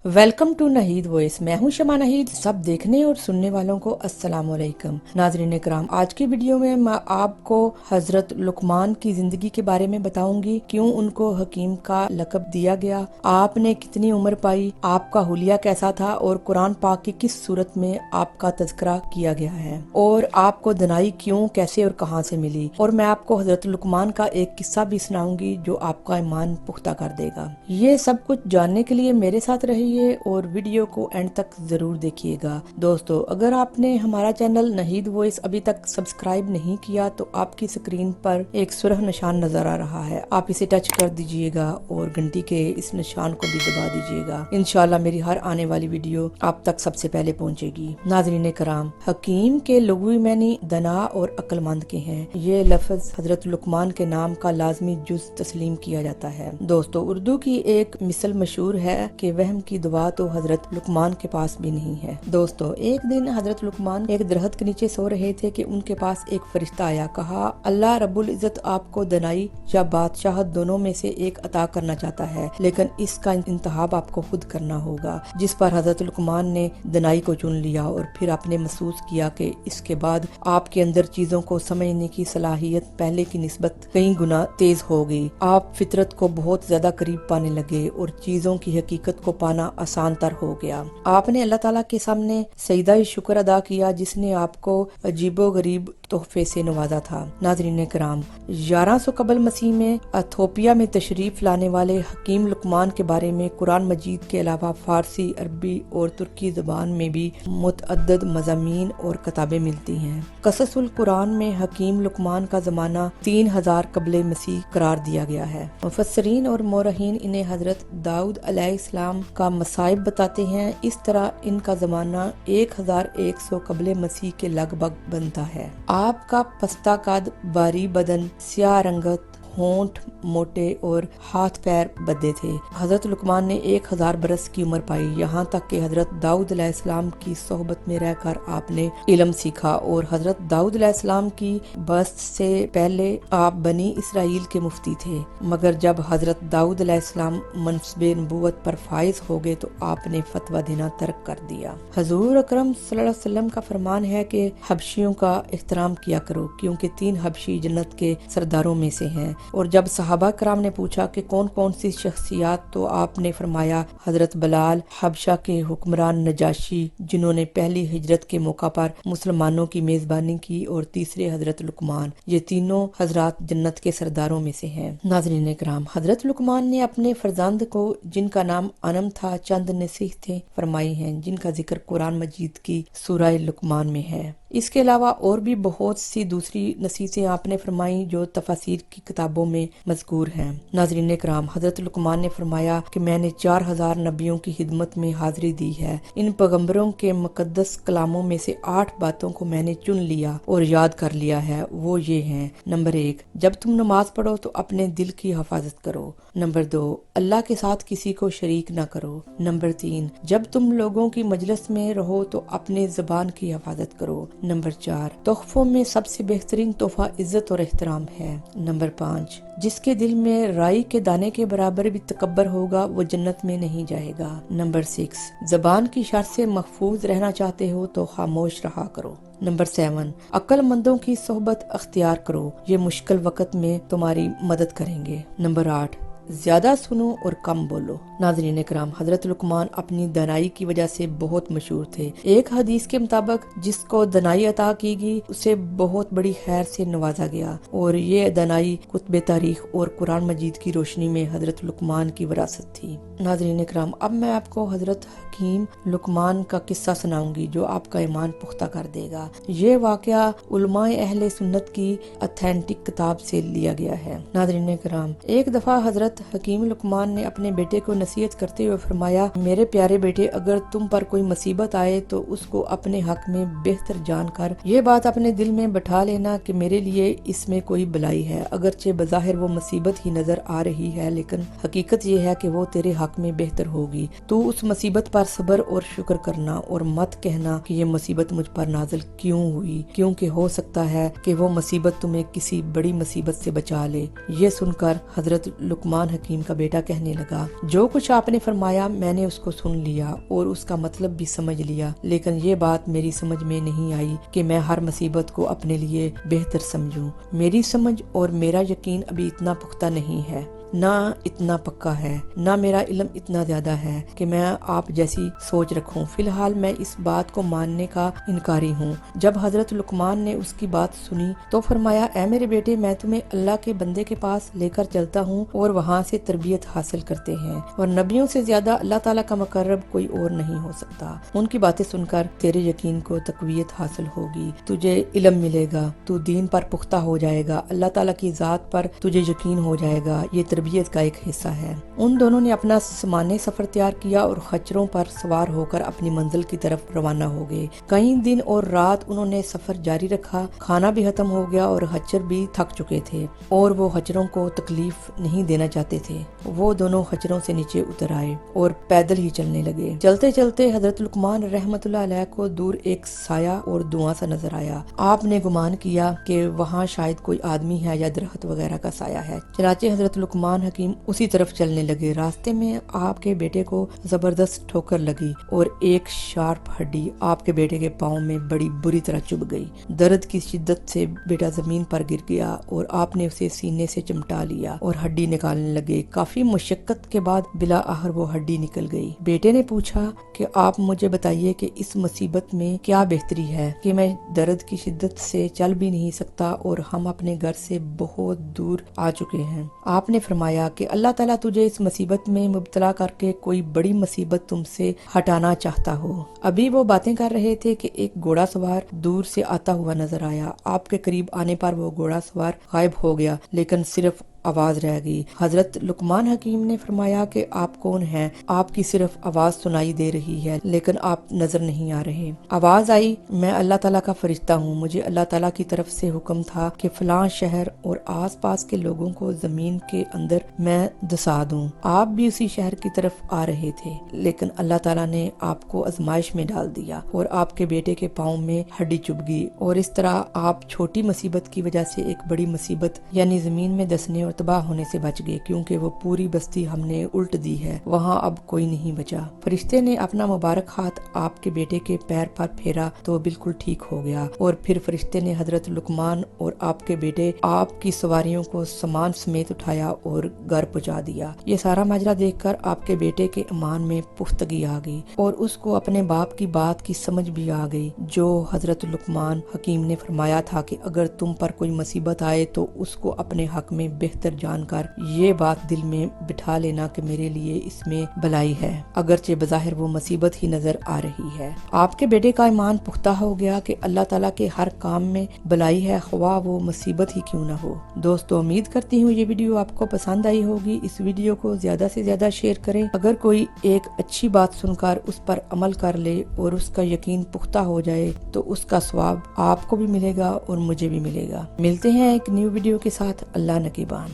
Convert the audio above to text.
Welcome to नहीद voice. मैं हूं शमा नहीद। सब देखने और सुनने वालों को अस्सलाम वालेकुम। नाज़रीन कराम, आज की वीडियो में मैं आपको हजरत लुकमान की जिंदगी के बारे में बताऊंगी। क्यों उनको हकीम का लक़ब दिया गया, आपने कितनी उम्र पाई, आपका हुलिया कैसा था और कुरान पाक की किस सूरत में आपका तज़किरा किया गया है, और आपको दनाई क्यों, कैसे और कहां से मिली। और मैं आपको हजरत लुकमान का एक किस्सा भी सुनाऊंगी जो आपका ईमान पुख्ता कर देगा। ये सब कुछ जानने के लिए मेरे साथ रहिए और वीडियो को एंड तक जरूर देखिएगा। दोस्तों, अगर आपने हमारा चैनल नहीद वॉइस अभी तक सब्सक्राइब नहीं किया तो आपकी स्क्रीन पर एक सुरख निशान नजर आ रहा है, आप इसे टच कर दीजिएगा और घंटी के इस निशान को भी दबा दीजिएगा। इंशाल्लाह मेरी हर आने वाली वीडियो आप तक सबसे पहले पहुंचेगी। नाज़रीन कराम, हकीम के लुग़वी मानी दना और अक्लमंद के हैं। ये लफ्ज हजरत लुकमान के नाम का लाजमी जुज तस्लीम किया जाता है। दोस्तों, उर्दू की एक मिसल मशहूर है कि वहम की दुआ तो हजरत लुकमान के पास भी नहीं है। दोस्तों, एक दिन हजरत लुकमान एक दरख्त के नीचे सो रहे थे कि उनके पास एक फरिश्ता आया। कहा, अल्लाह रब्बुल इज्जत आपको दनाई या बादशाहत दोनों में से एक अता करना चाहता है, लेकिन इसका इंतखाब आपको खुद करना होगा। जिस पर हजरत लुकमान ने दनाई को चुन लिया और फिर आपने महसूस किया कि इसके बाद आपके अंदर चीजों को समझने की सलाहियत पहले की निस्बत कई गुना तेज हो गई। आप फितरत को बहुत ज्यादा करीब पाने लगे और चीजों की हकीकत को पाना आसान तर हो गया। आपने अल्लाह ताला के सामने सजदा शुक्र अदा किया जिसने आपको अजीबो गरीब तोहफे से नवाजा था। नाज़रीन कराम, 1100 कबल मसीह में एथोपिया में तशरीफ लाने वाले हकीम लुकमान के बारे में कुरान मजीद के अलावा फारसी, अरबी और तुर्की जुबान में भी मुतअद्दिद मज़ामीन और किताबें मिलती हैं। कससुल कुरान में हकीम लुकमान का जमाना 3000 कबल मसीह करार दिया गया है। मुफस्सरीन और मोरहीन इन्हें हजरत दाऊद अलैहिस्सलाम का मसाइब बताते हैं। इस तरह इनका जमाना 1100 कबल मसीह के लगभग बनता है। आपका पस्ता कद, बारी बदन, स्याह रंगत, होंठ मोटे और हाथ पैर बदे थे। हजरत लुकमान ने 1000 बरस की उम्र पाई। यहाँ तक कि हजरत दाऊद अलैहिस्सलाम की सोहबत में रहकर आपने इल्म सीखा और हजरत दाऊद अलैहिस्सलाम की बस्त से पहले आप बनी इसराइल के मुफ्ती थे। मगर जब हजरत दाऊद अलैहिस्सलाम मनसबे नबूवत पर फाइज हो गए तो आपने फतवा देना तर्क कर दिया। हजूर अकरम सल्लल्लाहु अलैहि वसल्लम का फरमान है कि हबशियों का एहतराम किया करो, क्योंकि 3 हबशी जन्नत के सरदारों में से हैं। और जब सहाबा कराम ने पूछा कि कौन कौन सी शख्सियात, तो आपने फरमाया हजरत बलाल, हबशा के हुक्मरान नजाशी जिन्होंने पहली हिजरत के मौका पर मुसलमानों की मेजबानी की, और तीसरे हजरत लुकमान। ये तीनों हजरात जन्नत के सरदारों में से हैं। नाज़रीन कराम, हजरत लुकमान ने अपने फरजंद को, जिनका नाम अनम था, चंद नसीहतें फरमाई हैं जिनका जिक्र कुरान मजीद की सूरह लुकमान में है। इसके अलावा और भी बहुत सी दूसरी नसीहतें आपने फरमाई जो तफसीर की किताबों में मज़कूर हैं। नाज़रीन कराम, हजरत लुकमान ने फरमाया कि मैंने 4000 नबियों की खिदमत में हाजिरी दी है। इन पैगंबरों के मुकद्दस कलामों में से 8 बातों को मैंने चुन लिया और याद कर लिया है। वो ये हैं: नंबर 1, जब तुम नमाज पढ़ो तो अपने दिल की हिफाजत करो। नंबर 2, अल्लाह के साथ किसी को शरीक न करो। नंबर 3, जब तुम लोगों की मजलिस में रहो तो अपने ज़बान की हिफाजत करो। नंबर 4, तोहफों में सबसे बेहतरीन तोहफा इज्जत और एहतराम है। नंबर 5, जिसके दिल में राई के दाने के बराबर भी तकब्बर होगा वो जन्नत में नहीं जाएगा। नंबर 6, जबान की शर से महफूज रहना चाहते हो तो खामोश रहा करो। नंबर 7, अक्लमंदों की सोहबत अख्तियार करो, ये मुश्किल वक्त में तुम्हारी मदद करेंगे। नंबर 8, ज्यादा सुनो और कम बोलो। नाज़रीन कराम, हजरत लुकमान अपनी दनाई की वजह से बहुत मशहूर थे। एक हदीस के मुताबिक जिसको दनाई अता की गई उसे बहुत बड़ी खैर से नवाजा गया, और ये दनाई कुतुब तारीख और कुरान मजीद की रोशनी में हजरत लुकमान की विरासत थी। नाज़रीन कराम, अब मैं आपको हजरत हकीम लुकमान का किस्सा सुनाऊंगी जो आपका ईमान पुख्ता कर देगा। ये वाकया उलमाए अहले सुन्नत की ऑथेंटिक किताब से लिया गया है। नाज़रीन कराम, एक दफा हजरत हकीम लुकमान ने अपने बेटे को नसीहत करते हुए फरमाया, मेरे प्यारे बेटे, अगर तुम पर कोई मुसीबत आए तो उसको अपने हक में बेहतर जानकर ये बात अपने दिल में बैठा लेना कि मेरे लिए इसमें कोई भलाई है। अगरचे बज़ाहिर वो मुसीबत ही नजर आ रही है, लेकिन हकीकत ये है कि वो तेरे हक में बेहतर होगी। तू उस मुसीबत पर सब्र और शुक्र करना और मत कहना कि ये मुसीबत मुझ पर नाजिल क्यों हुई, क्योंकि हो सकता है कि वो मुसीबत तुम्हें किसी बड़ी मुसीबत से बचा ले। ये सुनकर हजरत लुकमान लुकमान हकीम का बेटा कहने लगा, जो कुछ आपने फरमाया मैंने उसको सुन लिया और उसका मतलब भी समझ लिया, लेकिन ये बात मेरी समझ में नहीं आई कि मैं हर मुसीबत को अपने लिए बेहतर समझूं। मेरी समझ और मेरा यकीन अभी इतना पुख्ता नहीं है, ना इतना पक्का है, ना मेरा इल्म इतना ज्यादा है कि मैं आप जैसी सोच रखूं। फिलहाल मैं इस बात को मानने का इनकारी हूँ। जब हजरत लुकमान ने उसकी बात सुनी तो फरमाया, ऐ मेरे बेटे, मैं तुम्हें अल्लाह के बंदे के पास लेकर चलता हूँ और वहाँ से तरबियत हासिल करते हैं, और नबियों से ज्यादा अल्लाह ताला का मुकर्रब कोई और नहीं हो सकता। उनकी बातें सुनकर तेरे यकीन को तकवीयत हासिल होगी, तुझे इल्म मिलेगा, तू दीन पर पुख्ता हो जाएगा, अल्लाह ताला की जात पर तुझे यकीन हो जाएगा। ये तरबियत का एक हिस्सा है। उन दोनों ने अपना सामान्य सफर तैयार किया और खच्चरों पर सवार होकर अपनी मंजिल की तरफ रवाना हो गए। कई दिन और रात उन्होंने सफर जारी रखा। खाना भी खत्म हो गया और खच्चर भी थक चुके थे और वो खच्चरों को तकलीफ नहीं देना चाहते थे। वो दोनों खच्चरों से नीचे उतर आए और पैदल ही चलने लगे। चलते चलते हजरत लुकमान रहमतुल्लाह अलैह को दूर एक साया और धुआं सा नजर आया। आपने गुमान किया कि वहाँ शायद कोई आदमी है या दरख्त वगैरह का साया है। चनाचे हजरत लुकमान हकीम उसी तरफ चलने लगे। रास्ते में आपके बेटे को जबरदस्त ठोकर लगी और एक शार्प हड्डी आपके बेटे के पाँव में बड़ी बुरी तरह चुभ गई। दर्द की शिद्दत से बेटा जमीन पर गिर गया और आपने उसे सीने से चिमटा लिया और हड्डी निकालने लगे। काफी मुशक्कत के बाद बिला आखिर वो हड्डी निकल गई। बेटे ने पूछा कि आप मुझे बताइए कि इस मुसीबत में क्या बेहतरी है कि मैं दर्द की शिद्दत से चल भी नहीं सकता और हम अपने घर से बहुत दूर आ चुके हैं। आपने फरमाया कि अल्लाह ताला तुझे इस मुसीबत में मुब्तला करके कोई बड़ी मुसीबत तुमसे हटाना चाहता हो। अभी वो बातें कर रहे थे कि एक घोड़ा सवार दूर से आता हुआ नजर आया। आपके करीब आने पर वो घोड़ा सवार गायब हो गया, लेकिन सिर्फ आवाज रह गई। हजरत लुकमान हकीम ने फरमाया कि आप कौन हैं? आपकी सिर्फ आवाज सुनाई दे रही है लेकिन आप नजर नहीं आ रहे। आवाज आई, मैं अल्लाह ताला का फरिश्ता हूँ। मुझे अल्लाह ताला की तरफ से हुक्म था कि फलां शहर और आसपास के लोगों को जमीन के अंदर मैं धसा दूं। आप भी उसी शहर की तरफ आ रहे थे, लेकिन अल्लाह ताला ने आपको आजमाइश में डाल दिया और आपके बेटे के पाँव में हड्डी चुभ गई और इस तरह आप छोटी मुसीबत की वजह से एक बड़ी मुसीबत यानी जमीन में धसने और तबाह होने से बच गए, क्योंकि वो पूरी बस्ती हमने उल्ट दी है, वहाँ अब कोई नहीं बचा। फरिश्ते ने अपना मुबारक हाथ आपके बेटे के पैर पर फेरा तो बिल्कुल ठीक हो गया और फिर फरिश्ते ने हजरत लुकमान और आपके बेटे आपकी सवारियों को सामान समेत उठाया और घर पहुंचा दिया। ये सारा माजरा देखकर आपके बेटे के ईमान में पुख्तगी आ गई और उसको अपने बाप की बात की समझ भी आ गई, जो हजरत लुकमान हकीम ने फरमाया था कि अगर तुम पर कोई मुसीबत आए तो उसको अपने हक में बेहतर जानकर ये बात दिल में बिठा लेना कि मेरे लिए इसमें भलाई है, अगरचे बज़ाहिर वो मुसीबत ही नजर आ रही है। आपके बेटे का ईमान पुख्ता हो गया कि अल्लाह ताला के हर काम में भलाई है, ख्वाह वो मुसीबत ही क्यों ना हो। दोस्तों, उम्मीद करती हूँ ये वीडियो आपको पसंद आई होगी। इस वीडियो को ज्यादा से ज्यादा शेयर करें। अगर कोई एक अच्छी बात सुनकर उस पर अमल कर ले और उसका यकीन पुख्ता हो जाए तो उसका सवाब आपको भी मिलेगा और मुझे भी मिलेगा। मिलते हैं एक न्यू वीडियो के साथ। अल्लाह नगहबान।